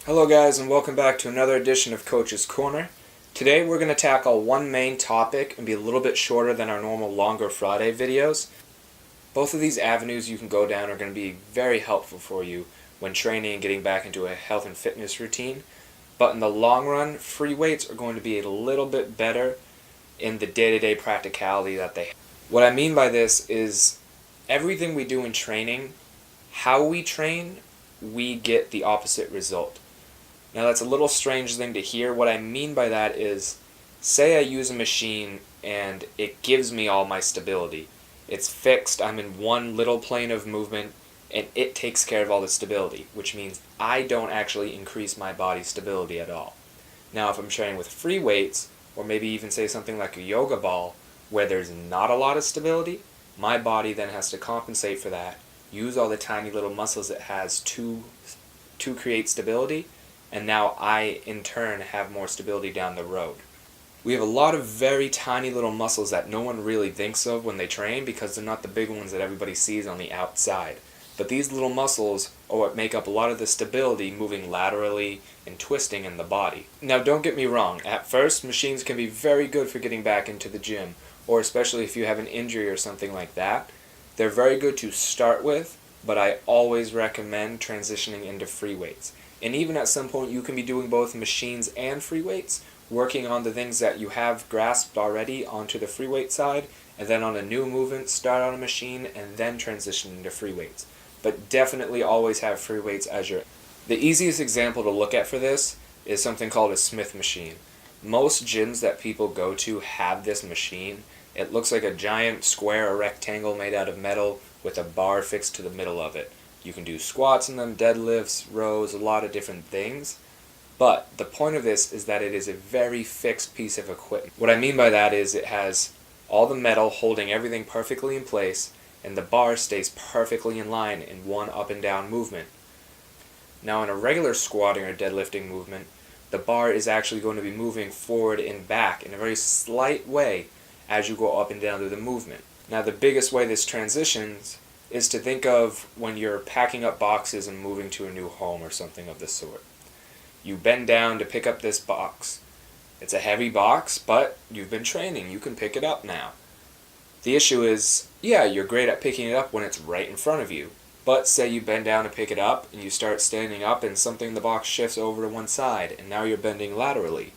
Hello guys, and welcome back to another edition of Coach's Corner. Today we're going to tackle one main topic and be a little bit shorter than our normal longer Friday videos. Both of these avenues you can go down are going to be very helpful for you when training and getting back into a health and fitness routine. But in the long run, free weights are going to be a little bit better in the day-to-day practicality that they have. What I mean by this is everything we do in training, how we train, we get the opposite result. Now that's a little strange thing to hear. What I mean by that is, say I use a machine and it gives me all my stability. It's fixed, I'm in one little plane of movement, and it takes care of all the stability, which means I don't actually increase my body's stability at all. Now if I'm training with free weights, or maybe even say something like a yoga ball, where there's not a lot of stability, my body then has to compensate for that, use all the tiny little muscles it has to create stability, and now I, in turn, have more stability down the road. We have a lot of very tiny little muscles that no one really thinks of when they train because they're not the big ones that everybody sees on the outside. But these little muscles are what make up a lot of the stability moving laterally and twisting in the body. Now don't get me wrong, at first machines can be very good for getting back into the gym, or especially if you have an injury or something like that. They're very good to start with, but I always recommend transitioning into free weights. And even at some point you can be doing both machines and free weights, working on the things that you have grasped already onto the free weight side, and then on a new movement start on a machine and then transition into free weights. But definitely always have free weights as your... The easiest example to look at for this is something called a Smith machine. Most gyms that people go to have this machine. It looks like a giant square or rectangle made out of metal with a bar fixed to the middle of it. You can do squats in them, deadlifts, rows, a lot of different things. But the point of this is that it is a very fixed piece of equipment. What I mean by that is it has all the metal holding everything perfectly in place, and the bar stays perfectly in line in one up and down movement. Now in a regular squatting or deadlifting movement, the bar is actually going to be moving forward and back in a very slight way as you go up and down through the movement. Now the biggest way this transitions is to think of when you're packing up boxes and moving to a new home or something of the sort. You bend down to pick up this box. It's a heavy box, but you've been training. You can pick it up now. The issue is, yeah, you're great at picking it up when it's right in front of you. But say you bend down to pick it up and you start standing up and something in the box shifts over to one side and now you're bending laterally.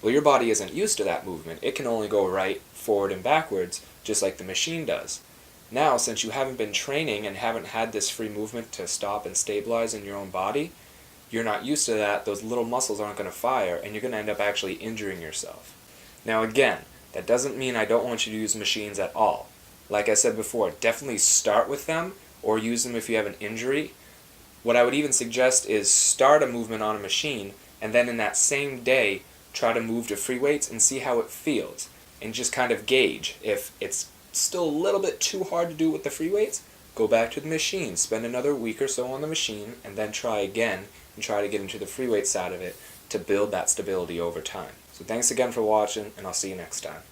Well, your body isn't used to that movement. It can only go right, forward, and backwards, just like the machine does. Now, since you haven't been training and haven't had this free movement to stop and stabilize in your own body, you're not used to that, those little muscles aren't going to fire, and you're going to end up actually injuring yourself. Now again, that doesn't mean I don't want you to use machines at all. Like I said before, definitely start with them, or use them if you have an injury. What I would even suggest is start a movement on a machine, and then in that same day, try to move to free weights and see how it feels, and just kind of gauge. If it's still a little bit too hard to do with the free weights, go back to the machine, spend another week or so on the machine, and then try again and try to get into the free weight side of it to build that stability over time. So thanks again for watching, and I'll see you next time.